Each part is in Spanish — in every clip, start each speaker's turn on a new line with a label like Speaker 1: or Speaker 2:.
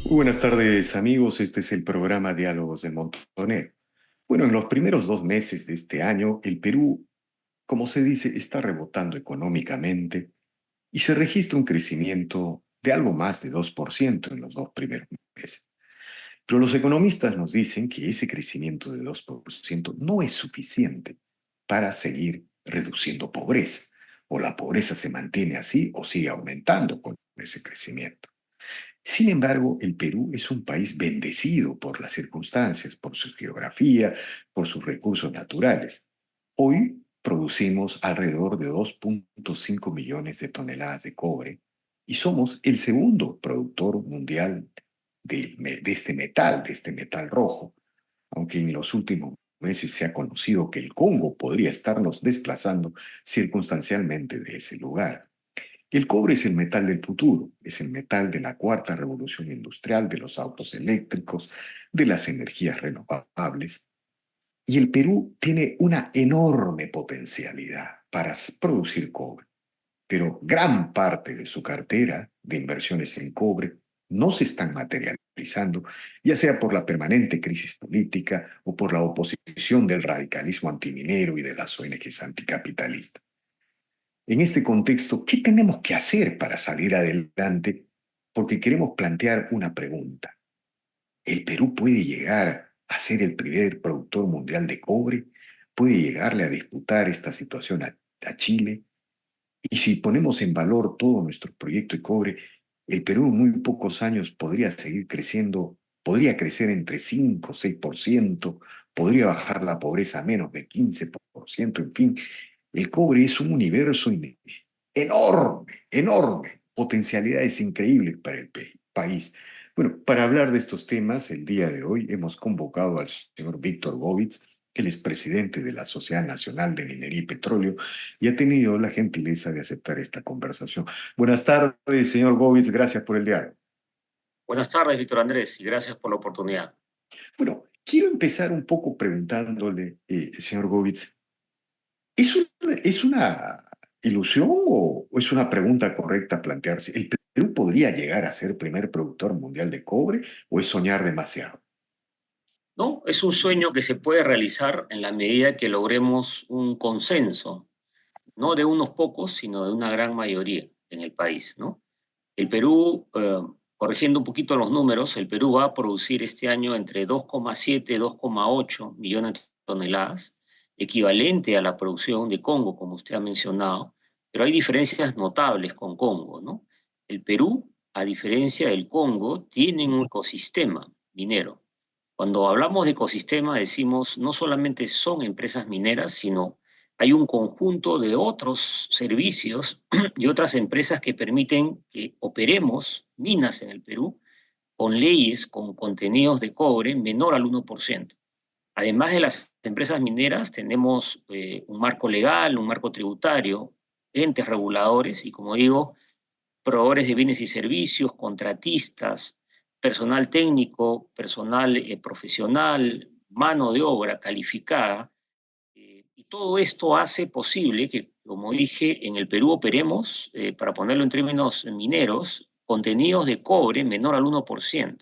Speaker 1: Muy buenas tardes, amigos. Este es el programa Diálogos de Montoneros. Bueno, en los primeros 2 meses de este año, el Perú, como se dice, está rebotando económicamente y se registra un crecimiento de algo más de 2% en los 2 primeros meses. Pero los economistas nos dicen que ese crecimiento de 2% no es suficiente para seguir reduciendo pobreza. O la pobreza se mantiene así o sigue aumentando con ese crecimiento. Sin embargo, el Perú es un país bendecido por las circunstancias, por su geografía, por sus recursos naturales. Hoy producimos alrededor de 2,5 millones de toneladas de cobre y somos el segundo productor mundial de este metal rojo, aunque en los últimos meses se ha conocido que el Congo podría estarnos desplazando circunstancialmente de ese lugar. El cobre es el metal del futuro, es el metal de la cuarta revolución industrial, de los autos eléctricos, de las energías renovables. Y el Perú tiene una enorme potencialidad para producir cobre, pero gran parte de su cartera de inversiones en cobre no se están materializando, ya sea por la permanente crisis política o por la oposición del radicalismo antiminero y de las ONGs anticapitalistas. En este contexto, ¿qué tenemos que hacer para salir adelante? Porque queremos plantear una pregunta. ¿El Perú puede llegar a ser el primer productor mundial de cobre? ¿Puede llegarle a disputar esta situación a Chile? Y si ponemos en valor todo nuestro proyecto de cobre, el Perú en muy pocos años podría seguir creciendo, podría crecer entre 5 o 6%, podría bajar la pobreza a menos de 15%, en fin, el cobre es un universo enorme, enorme, potencialidades increíbles para el país. Bueno, para hablar de estos temas, el día de hoy hemos convocado al señor Víctor Govitz, él es presidente de la Sociedad Nacional de Minería y Petróleo y ha tenido la gentileza de aceptar esta conversación. Buenas tardes, señor Govitz, gracias por el diálogo.
Speaker 2: Buenas tardes, Víctor Andrés, y gracias por la oportunidad.
Speaker 1: Bueno, quiero empezar un poco preguntándole, señor Govitz, es una ilusión o es una pregunta correcta plantearse? ¿El Perú podría llegar a ser primer productor mundial de cobre o es soñar demasiado?
Speaker 2: No, es un sueño que se puede realizar en la medida que logremos un consenso, no de unos pocos, sino de una gran mayoría en el país, ¿no? El Perú, corrigiendo un poquito los números, el Perú va a producir este año entre 2,7 y 2,8 millones de toneladas, equivalente a la producción de Congo, como usted ha mencionado, pero hay diferencias notables con Congo, ¿no? El Perú, a diferencia del Congo, tiene un ecosistema minero. Cuando hablamos de ecosistema, decimos no solamente son empresas mineras, sino hay un conjunto de otros servicios y otras empresas que permiten que operemos minas en el Perú con leyes con contenidos de cobre menor al 1%. Además de las empresas mineras, tenemos un marco legal, un marco tributario, entes reguladores y, como digo, proveedores de bienes y servicios, contratistas, personal técnico, personal profesional, mano de obra calificada. Y todo esto hace posible que, como dije, en el Perú operemos, para ponerlo en términos mineros, contenidos de cobre menor al 1%.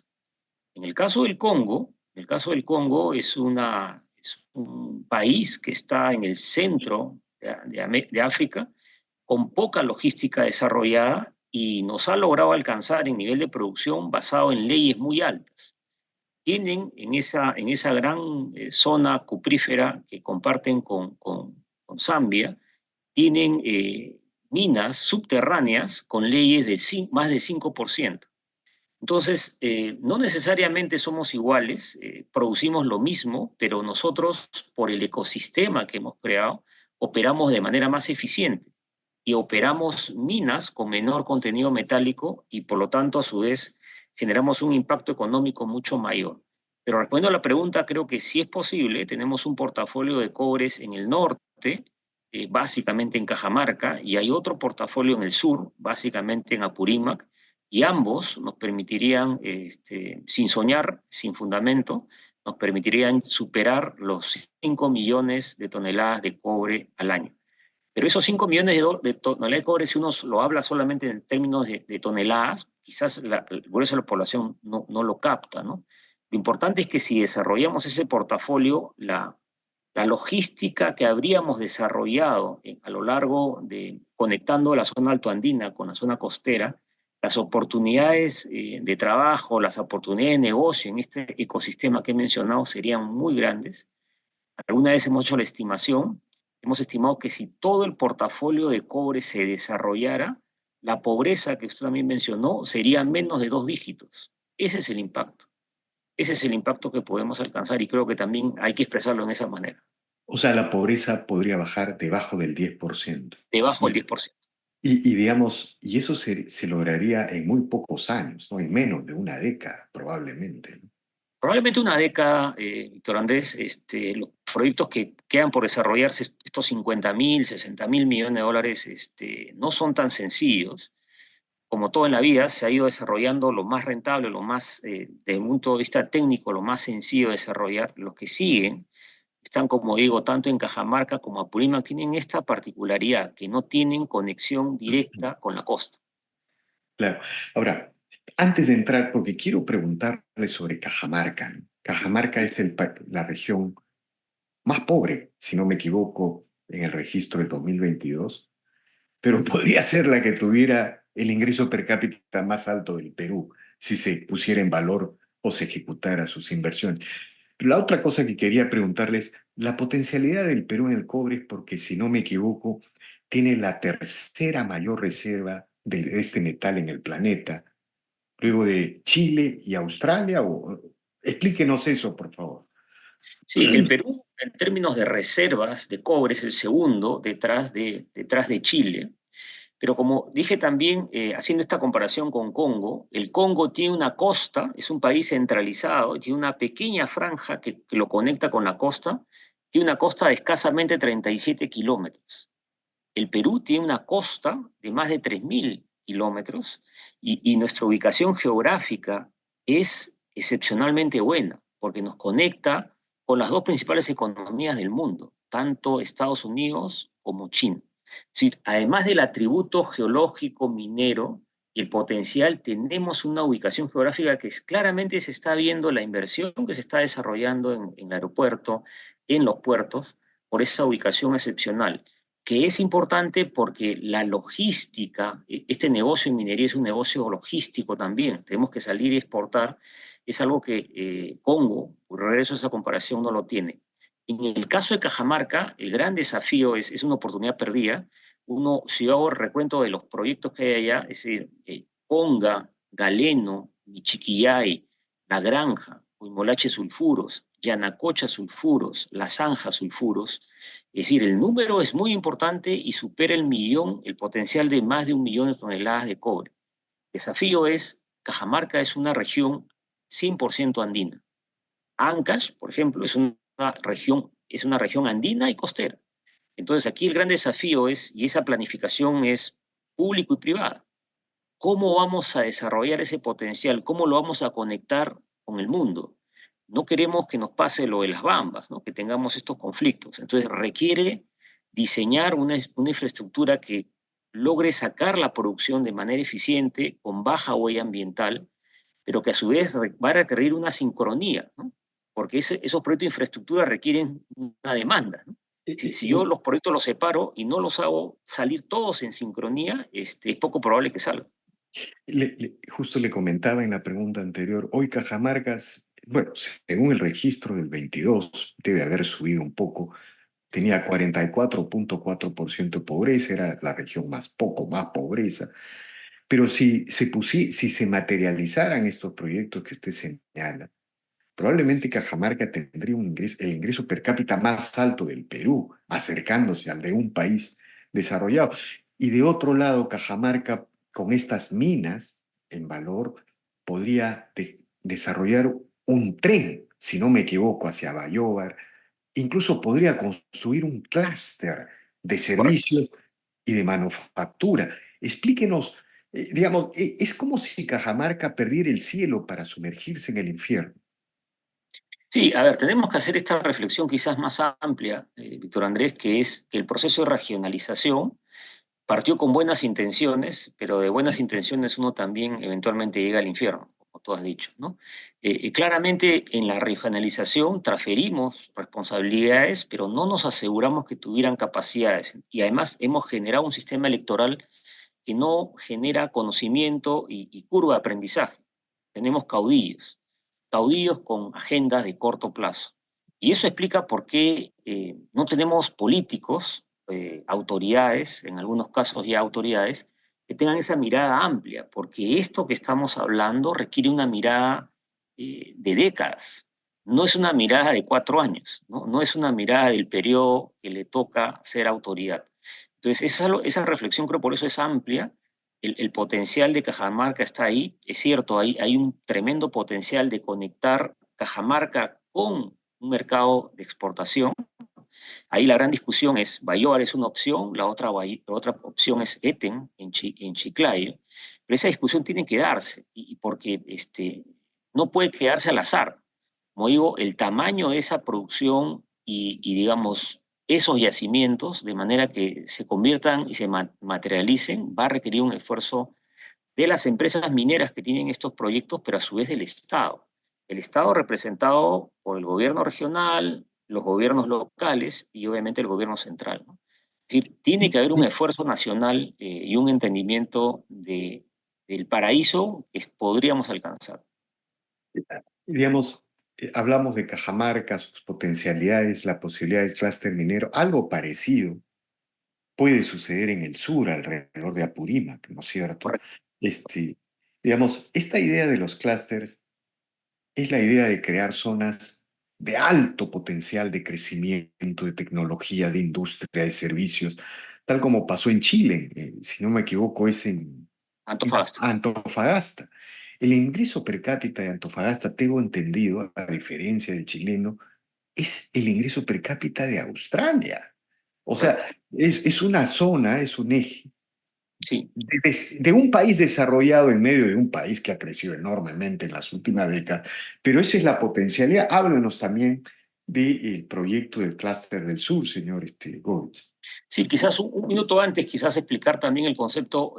Speaker 2: En el caso del Congo, es un país que está en el centro de África, con poca logística desarrollada y nos ha logrado alcanzar en nivel de producción basado en leyes muy altas. Tienen en esa gran zona cuprífera que comparten con Zambia, tienen minas subterráneas con leyes de más de 5%. Entonces, no necesariamente somos iguales, producimos lo mismo, pero nosotros, por el ecosistema que hemos creado, operamos de manera más eficiente y operamos minas con menor contenido metálico y por lo tanto, a su vez, generamos un impacto económico mucho mayor. Pero respondiendo a la pregunta, creo que sí es posible. Tenemos un portafolio de cobres en el norte, básicamente en Cajamarca, y hay otro portafolio en el sur, básicamente en Apurímac, y ambos nos permitirían, sin soñar, sin fundamento, nos permitirían superar los 5 millones de toneladas de cobre al año. Pero esos 5 millones de toneladas de cobre, si uno lo habla solamente en términos de toneladas, quizás el grueso de la población no lo capta, ¿no? Lo importante es que si desarrollamos ese portafolio, la logística que habríamos desarrollado a lo largo de conectando la zona altoandina con la zona costera, las oportunidades de trabajo, las oportunidades de negocio en este ecosistema que he mencionado serían muy grandes. Alguna vez hemos hecho la estimación, hemos estimado que si todo el portafolio de cobre se desarrollara, la pobreza que usted también mencionó sería menos de 2 dígitos. Ese es el impacto. Ese es el impacto que podemos alcanzar y creo que también hay que expresarlo en esa manera,
Speaker 1: O sea, la pobreza podría bajar debajo del 10%.
Speaker 2: debajo del
Speaker 1: Y,
Speaker 2: 10%.
Speaker 1: digamos, y eso se lograría en muy pocos años, ¿no? En menos de una década, probablemente, ¿no?
Speaker 2: Probablemente una década, Víctor Andrés, los proyectos que quedan por desarrollarse, estos 50.000, 60.000 millones de dólares, no son tan sencillos. Como todo en la vida, se ha ido desarrollando lo más rentable, lo más, desde un punto de vista técnico, lo más sencillo de desarrollar. Los que siguen están, como digo, tanto en Cajamarca como Apurímac, tienen esta particularidad, que no tienen conexión directa con la costa.
Speaker 1: Claro. Ahora, antes de entrar, porque quiero preguntarle sobre Cajamarca, ¿no? Cajamarca es la región más pobre, si no me equivoco, en el registro del 2022, pero podría ser la que tuviera el ingreso per cápita más alto del Perú, si se pusiera en valor o se ejecutara sus inversiones. La otra cosa que quería preguntarles, la potencialidad del Perú en el cobre es porque, si no me equivoco, tiene la tercera mayor reserva de este metal en el planeta, luego de Chile y Australia. Explíquenos eso, por favor.
Speaker 2: Sí, el Perú, en términos de reservas de cobre, es el segundo detrás de Chile. Pero como dije también, haciendo esta comparación con Congo, el Congo tiene una costa, es un país centralizado, tiene una pequeña franja que lo conecta con la costa, tiene una costa de escasamente 37 kilómetros. El Perú tiene una costa de más de 3.000 kilómetros y nuestra ubicación geográfica es excepcionalmente buena porque nos conecta con las dos principales economías del mundo, tanto Estados Unidos como China. Sí, además del atributo geológico minero y el potencial, tenemos una ubicación geográfica que claramente se está viendo la inversión que se está desarrollando en el aeropuerto, en los puertos, por esa ubicación excepcional que es importante porque la logística, este negocio en minería es un negocio logístico también, tenemos que salir y exportar, es algo que Congo, por regreso a esa comparación, no lo tiene. En el caso de Cajamarca, el gran desafío es una oportunidad perdida. Uno, si yo hago recuento de los proyectos que hay allá, es decir, Conga, Galeno, Michiquillay, La Granja, Huimolache Sulfuros, Yanacocha Sulfuros, La Zanja Sulfuros, es decir, el número es muy importante y supera el millón, el potencial de más de 1 millón de toneladas de cobre. El desafío es, Cajamarca es una región 100% andina. Ancash, por ejemplo, es una región andina y costera. Entonces aquí el gran desafío es, y esa planificación es público y privada, ¿cómo vamos a desarrollar ese potencial? ¿Cómo lo vamos a conectar con el mundo? No queremos que nos pase lo de las Bambas, ¿no? Que tengamos estos conflictos. Entonces requiere diseñar una infraestructura que logre sacar la producción de manera eficiente, con baja huella ambiental, pero que a su vez va a requerir una sincronía, ¿no? Porque esos proyectos de infraestructura requieren una demanda, ¿no?
Speaker 1: Eh,
Speaker 2: Si
Speaker 1: eh,
Speaker 2: yo los proyectos los separo y no los hago salir todos en sincronía, es poco probable que salgan.
Speaker 1: Justo le comentaba en la pregunta anterior, hoy Cajamarca, bueno, según el registro del 22, debe haber subido un poco, tenía 44,4% de pobreza, era la región más pobreza. Pero si se materializaran estos proyectos que usted señala, probablemente Cajamarca tendría el ingreso per cápita más alto del Perú, acercándose al de un país desarrollado. Y de otro lado, Cajamarca, con estas minas en valor, podría desarrollar un tren, si no me equivoco, hacia Bayóvar. Incluso podría construir un clúster de
Speaker 2: Correcto.
Speaker 1: servicios y de manufactura. Explíquenos, digamos, es como si Cajamarca perdiera el cielo para sumergirse en el infierno.
Speaker 2: Sí, a ver, tenemos que hacer esta reflexión quizás más amplia, Víctor Andrés, que es que el proceso de regionalización partió con buenas intenciones, pero de buenas intenciones uno también eventualmente llega al infierno, como tú has dicho, ¿no? Claramente en la regionalización transferimos responsabilidades, pero no nos aseguramos que tuvieran capacidades. Y además hemos generado un sistema electoral que no genera conocimiento y curva de aprendizaje. Tenemos caudillos, caudillos con agendas de corto plazo. Y eso explica por qué no tenemos políticos, autoridades, en algunos casos ya autoridades, que tengan esa mirada amplia, porque esto que estamos hablando requiere una mirada de décadas. No es una mirada de 4 años, ¿no? No es una mirada del periodo que le toca ser autoridad. Entonces, esa reflexión creo por eso es amplia. El potencial de Cajamarca está ahí. Es cierto, hay un tremendo potencial de conectar Cajamarca con un mercado de exportación. Ahí la gran discusión es, Bayoar es una opción, la otra opción es Eten en Chiclayo, pero esa discusión tiene que darse, y porque no puede quedarse al azar. Como digo, el tamaño de esa producción digamos, esos yacimientos, de manera que se conviertan y se materialicen, va a requerir un esfuerzo de las empresas mineras que tienen estos proyectos, pero a su vez del Estado. El Estado representado por el gobierno regional, los gobiernos locales y obviamente el gobierno central, ¿no? Es decir, tiene que haber un esfuerzo nacional y un entendimiento del paraíso que podríamos alcanzar.
Speaker 1: Digamos, hablamos de Cajamarca, sus potencialidades, la posibilidad del clúster minero, algo parecido puede suceder en el sur, alrededor de Apurímac, ¿no es cierto?
Speaker 2: Correcto.
Speaker 1: Este, digamos, esta idea de los clústeres es la idea de crear zonas de alto potencial de crecimiento, de tecnología, de industria, de servicios, tal como pasó en Chile, si no me equivoco, es en
Speaker 2: Antofagasta.
Speaker 1: Antofagasta. El ingreso per cápita de Antofagasta, tengo entendido, a diferencia del chileno, es el ingreso per cápita de Australia. O sea,
Speaker 2: Correcto.
Speaker 1: es una zona, es un eje
Speaker 2: Sí.
Speaker 1: de un país desarrollado en medio de un país que ha crecido enormemente en las últimas décadas, pero esa es la potencialidad. Háblenos también del proyecto del Clúster del Sur, señor Gómez.
Speaker 2: Sí, quizás un minuto antes, quizás explicar también el concepto,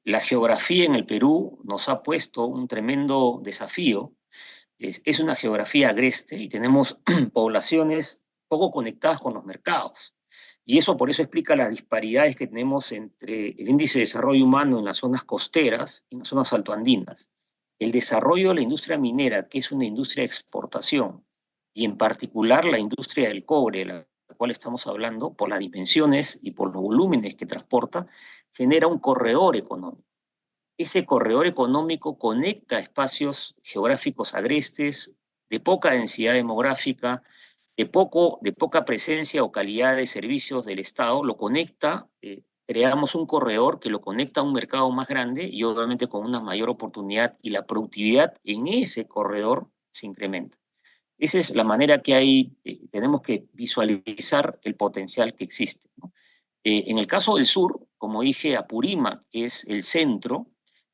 Speaker 2: la geografía en el Perú nos ha puesto un tremendo desafío. Es una geografía agreste y tenemos poblaciones poco conectadas con los mercados. Y eso por eso explica las disparidades que tenemos entre el índice de desarrollo humano en las zonas costeras y en las zonas altoandinas. El desarrollo de la industria minera, que es una industria de exportación, y en particular la industria del cobre, de la cual estamos hablando, por las dimensiones y por los volúmenes que transporta, genera un corredor económico. Ese corredor económico conecta espacios geográficos agrestes, de poca densidad demográfica, de poca presencia o calidad de servicios del Estado, lo conecta, creamos un corredor que lo conecta a un mercado más grande y obviamente con una mayor oportunidad y la productividad en ese corredor se incrementa. Esa es la manera que tenemos que visualizar el potencial que existe, ¿no? En el caso del sur, como dije, Apurímac es el centro.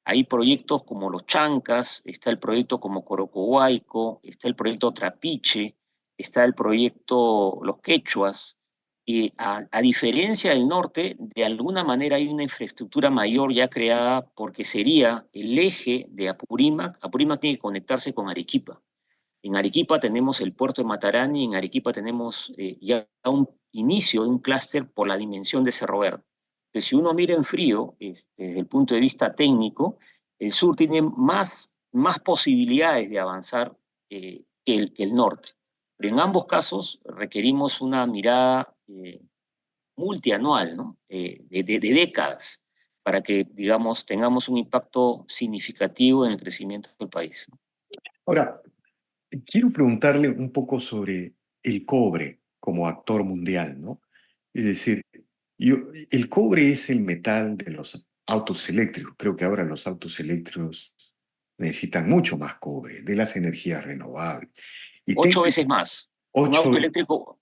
Speaker 2: Hay proyectos como Los Chancas, está el proyecto como Corocohuayco, está el proyecto Trapiche, está el proyecto Los Quechuas. Y a diferencia del norte, de alguna manera hay una infraestructura mayor ya creada porque sería el eje de Apurímac. Apurímac tiene que conectarse con Arequipa. En Arequipa tenemos el puerto de Matarani, en Arequipa tenemos ya un inicio de un clúster por la dimensión de Cerro Verde. Entonces, si uno mira en frío, desde el punto de vista técnico, el sur tiene más posibilidades de avanzar que el norte. Pero en ambos casos requerimos una mirada multianual, ¿no? De décadas, para que, digamos, tengamos un impacto significativo en el crecimiento del país, ¿no?
Speaker 1: Ahora, quiero preguntarle un poco sobre el cobre como actor mundial, ¿no? Es decir, el cobre es el metal de los autos eléctricos. Creo que ahora los autos eléctricos necesitan mucho más cobre, de las energías renovables. Y tengo
Speaker 2: 8 veces más. Un
Speaker 1: ocho,
Speaker 2: auto eléctrico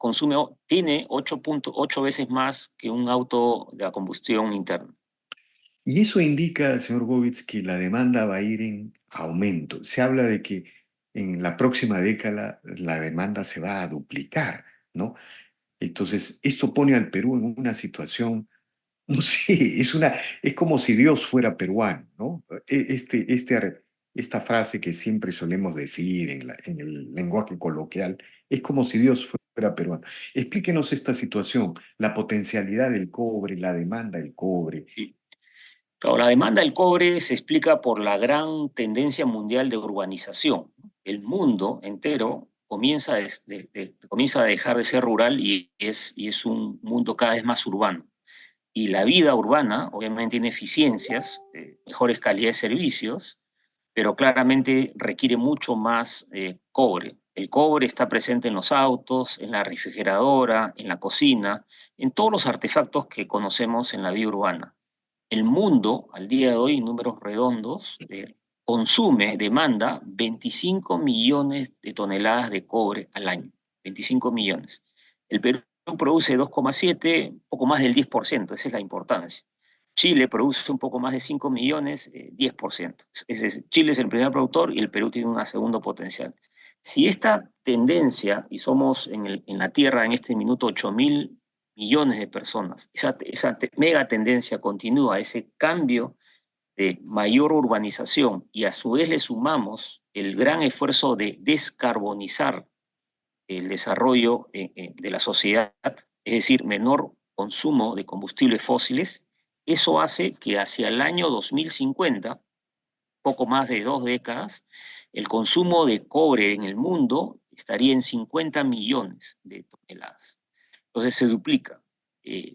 Speaker 2: tiene 8.8 veces más que un auto de combustión interna.
Speaker 1: y eso indica, señor Govitz, que la demanda va a ir en aumento. Se habla de que en la próxima década la demanda se va a duplicar, ¿no? Entonces, esto pone al Perú en una situación No sé, es como si Dios fuera peruano, ¿no? Esta frase que siempre solemos decir en el lenguaje coloquial, es como si Dios fuera peruano. Explíquenos esta situación, la potencialidad del cobre, la demanda del cobre.
Speaker 2: Sí. Claro, la demanda del cobre se explica por la gran tendencia mundial de urbanización. El mundo entero comienza a dejar de ser rural y es un mundo cada vez más urbano. Y la vida urbana obviamente tiene eficiencias, mejores calidades de servicios, pero claramente requiere mucho más cobre. El cobre está presente en los autos, en la refrigeradora, en la cocina, en todos los artefactos que conocemos en la vida urbana. El mundo, al día de hoy, en números redondos, demanda 25 millones de toneladas de cobre al año. 25 millones. El Perú produce 2,7, un poco más del 10%, esa es la importancia. Chile produce un poco más de 5 millones, 10%. Chile es el primer productor y el Perú tiene un segundo potencial. Si esta tendencia, y somos en la Tierra en este minuto 8.000 millones de personas, esa mega tendencia continúa, ese cambio de mayor urbanización y a su vez le sumamos el gran esfuerzo de descarbonizar el desarrollo de la sociedad, es decir, menor consumo de combustibles fósiles, eso hace que hacia el año 2050, poco más de 2 décadas, el consumo de cobre en el mundo estaría en 50 millones de toneladas. Entonces se duplica.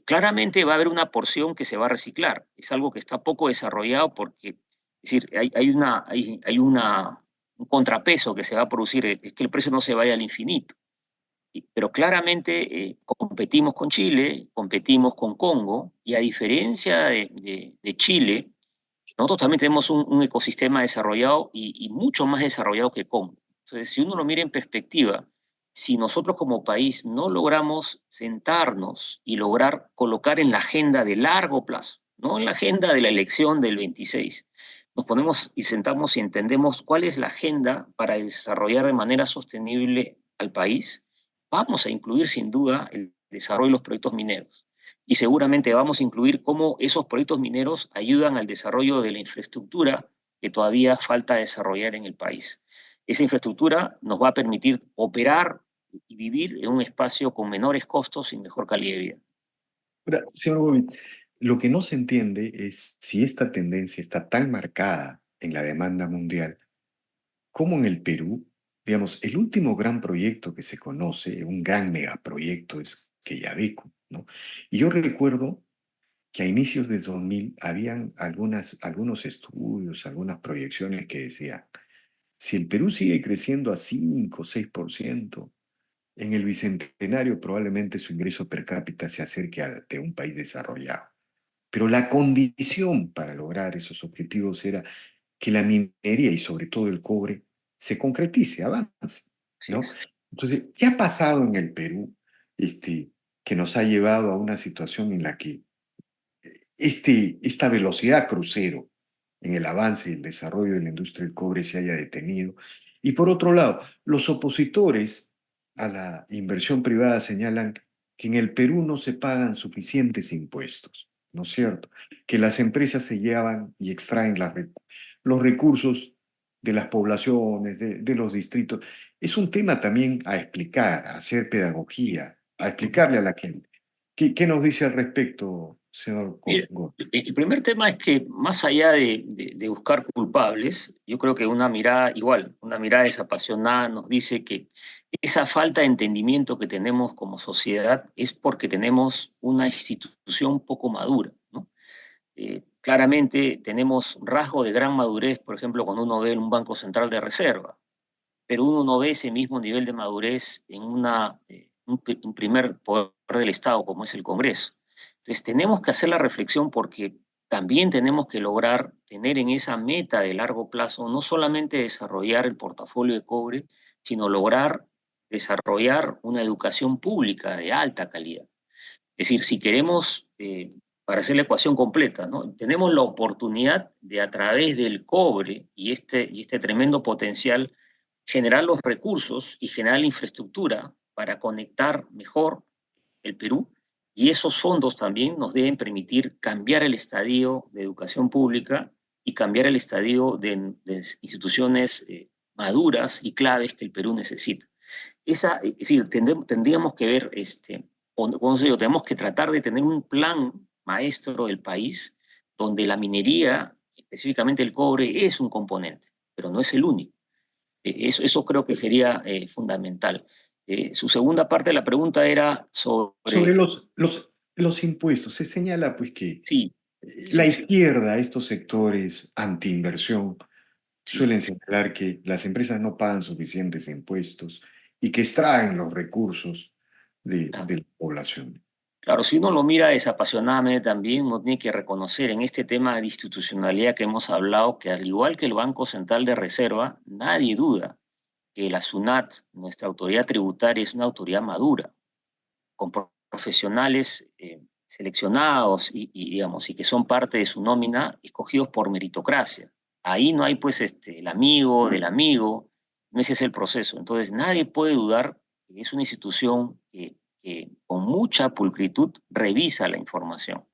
Speaker 2: Claramente va a haber una porción que se va a reciclar. Es algo que está poco desarrollado porque, es decir, un contrapeso que se va a producir, es que el precio no se vaya al infinito. Pero claramente competimos con Chile, competimos con Congo, y a diferencia de Chile, nosotros también tenemos un ecosistema desarrollado y mucho más desarrollado que Congo. Entonces, si uno lo mira en perspectiva, si nosotros como país no logramos sentarnos y lograr colocar en la agenda de largo plazo, no en la agenda de la elección del 26, nos ponemos y sentamos y entendemos cuál es la agenda para desarrollar de manera sostenible al país, vamos a incluir sin duda el desarrollo de los proyectos mineros y seguramente vamos a incluir cómo esos proyectos mineros ayudan al desarrollo de la infraestructura que todavía falta desarrollar en el país. Esa infraestructura nos va a permitir operar y vivir en un espacio con menores costos y mejor calidad de vida.
Speaker 1: Ahora, señor Gobi, lo que no se entiende es si esta tendencia está tan marcada en la demanda mundial, como en el Perú, digamos, el último gran proyecto que se conoce, un gran megaproyecto, es Quellaveco, ¿no? Y yo recuerdo que a inicios de 2000 habían algunos estudios, algunas proyecciones que decían, si el Perú sigue creciendo a 5 o 6%, en el bicentenario probablemente su ingreso per cápita se acerque al de un país desarrollado. Pero la condición para lograr esos objetivos era que la minería y sobre todo el cobre se concretice, avance,
Speaker 2: Así
Speaker 1: ¿no?
Speaker 2: es.
Speaker 1: Entonces, ¿qué ha pasado en el Perú que nos ha llevado a una situación en la que esta velocidad crucero en el avance y el desarrollo de la industria del cobre se haya detenido? Y por otro lado, los opositores a la inversión privada señalan que en el Perú no se pagan suficientes impuestos, ¿no es cierto? Que las empresas se llevan y extraen los recursos de las poblaciones, de los distritos. Es un tema también a explicar, a hacer pedagogía, a explicarle a la gente. ¿Qué nos dice al respecto, señor
Speaker 2: Mira,
Speaker 1: Gómez?
Speaker 2: el primer tema es que más allá de buscar culpables, yo creo que una mirada igual, una mirada desapasionada nos dice que esa falta de entendimiento que tenemos como sociedad es porque tenemos una institución poco madura, ¿no? Claramente tenemos rasgos de gran madurez, por ejemplo, cuando uno ve en un Banco Central de Reserva, pero uno no ve ese mismo nivel de madurez en un primer poder del Estado como es el Congreso. Entonces tenemos que hacer la reflexión porque también tenemos que lograr tener en esa meta de largo plazo no solamente desarrollar el portafolio de cobre, sino lograr desarrollar una educación pública de alta calidad. Es decir, si queremos, para hacer la ecuación completa, ¿no? Tenemos la oportunidad de a través del cobre y este tremendo potencial generar los recursos y generar la infraestructura para conectar mejor el Perú, Y esos fondos también nos deben permitir cambiar el estadio de educación pública y cambiar el estadio de instituciones maduras y claves que el Perú necesita. Es decir, tendríamos que ver, o sea, tenemos que tratar de tener un plan maestro del país donde la minería, específicamente el cobre, es un componente, pero no es el único. Eso creo que sería fundamental. Su segunda parte de la pregunta era
Speaker 1: Sobre
Speaker 2: sobre,
Speaker 1: los impuestos, se señala pues que
Speaker 2: sí,
Speaker 1: la
Speaker 2: sí, sí,
Speaker 1: izquierda, estos sectores antiinversión,
Speaker 2: sí,
Speaker 1: suelen señalar que las empresas no pagan suficientes impuestos y que extraen los recursos
Speaker 2: claro.
Speaker 1: de la población.
Speaker 2: Claro, si uno lo mira desapasionadamente también, uno tiene que reconocer en este tema de institucionalidad que hemos hablado que al igual que el Banco Central de Reserva, nadie duda que la SUNAT, nuestra autoridad tributaria, es una autoridad madura, con profesionales seleccionados digamos, y que son parte de su nómina, escogidos por meritocracia. Ahí no hay, pues, el amigo del amigo, no ese es el proceso. Entonces, nadie puede dudar que es una institución que con mucha pulcritud revisa la información.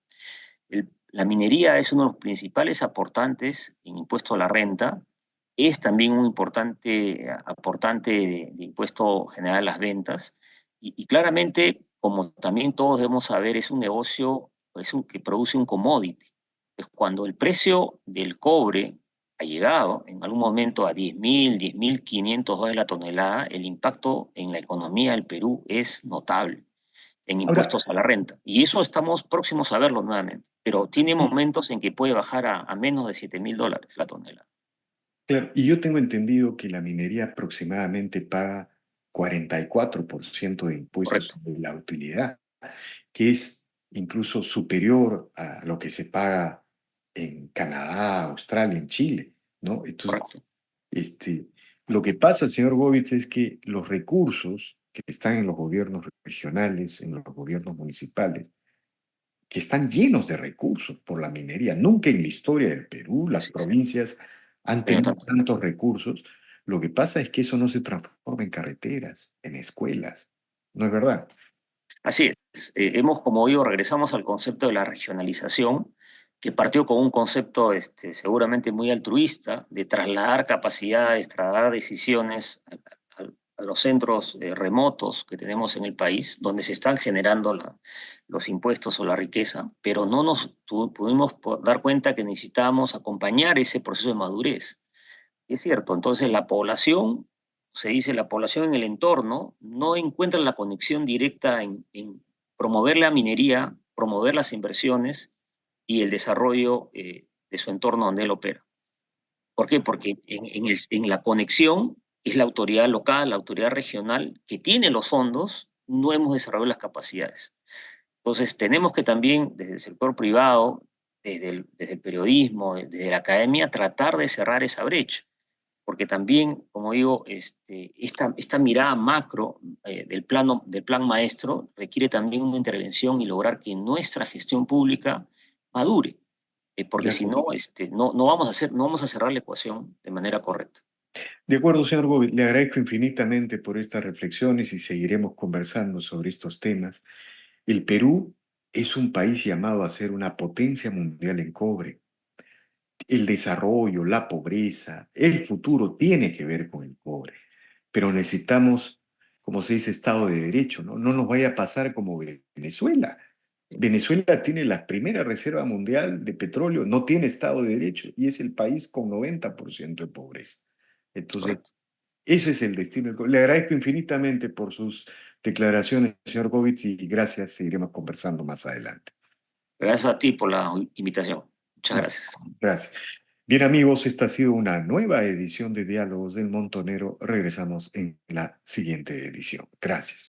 Speaker 2: La minería es uno de los principales aportantes en impuesto a la renta, es también un importante aportante de impuesto general a las ventas y claramente, como también todos debemos saber, es un negocio que produce un commodity. Pues cuando el precio del cobre ha llegado en algún momento a 10.000, 10.500 dólares la tonelada, el impacto en la economía del Perú es notable en
Speaker 1: Ahora,
Speaker 2: impuestos a la renta. Y eso estamos próximos a verlo nuevamente, pero tiene
Speaker 1: y,
Speaker 2: momentos en que puede bajar a menos de 7.000 dólares la tonelada.
Speaker 1: claro, y yo tengo entendido que la minería aproximadamente paga 44% de impuestos
Speaker 2: Correcto,
Speaker 1: sobre la utilidad, que es incluso superior a lo que se paga en Canadá, Australia, en Chile, ¿no? Entonces,
Speaker 2: correcto.
Speaker 1: este, lo que pasa, señor Govitz, es que los recursos que están en los gobiernos regionales, en los gobiernos municipales, que están llenos de recursos por la minería. Nunca en la historia del Perú las
Speaker 2: Así es.
Speaker 1: provincias han
Speaker 2: Tenía
Speaker 1: tenido
Speaker 2: tanto.
Speaker 1: tantos recursos. Lo que pasa es que eso no se transforma en carreteras, en escuelas. ¿No es verdad?
Speaker 2: Así es. Hemos, como digo, regresamos al concepto de la regionalización, que partió con un concepto seguramente muy altruista, de trasladar capacidades, trasladar decisiones a los centros remotos que tenemos en el país, donde se están generando los impuestos o la riqueza, pero no nos pudimos dar cuenta que necesitábamos acompañar ese proceso de madurez. Es cierto, entonces la población, se dice la población en el entorno, no encuentra la conexión directa en promover la minería, promover las inversiones y el desarrollo de su entorno donde él opera. ¿Por qué? Porque en la conexión es la autoridad local, la autoridad regional que tiene los fondos, no hemos desarrollado las capacidades. Entonces tenemos que también desde el sector privado, desde el periodismo, desde la academia, tratar de cerrar esa brecha porque también, como digo, esta mirada macro del plan maestro requiere también una intervención y lograr que nuestra gestión pública madure,
Speaker 1: De
Speaker 2: porque si
Speaker 1: acuerdo.
Speaker 2: no, no vamos a cerrar la ecuación de manera correcta.
Speaker 1: De acuerdo, señor Gobi, le agradezco infinitamente por estas reflexiones y seguiremos conversando sobre estos temas. El Perú es un país llamado a ser una potencia mundial en cobre. El desarrollo, la pobreza, el futuro tiene que ver con el cobre, pero necesitamos, como se dice, Estado de Derecho, ¿no? No nos vaya a pasar como Venezuela. Venezuela tiene la primera reserva mundial de petróleo, no tiene Estado de Derecho y es el país con 90% de pobreza. Entonces,
Speaker 2: Correcto.
Speaker 1: ese es el destino. Le agradezco infinitamente por sus declaraciones, señor Govitz, y gracias. Seguiremos conversando más adelante.
Speaker 2: Gracias a ti por la invitación. Muchas
Speaker 1: No,
Speaker 2: gracias.
Speaker 1: gracias. Bien, amigos, esta ha sido una nueva edición de Diálogos del Montonero. Regresamos en la siguiente edición. Gracias.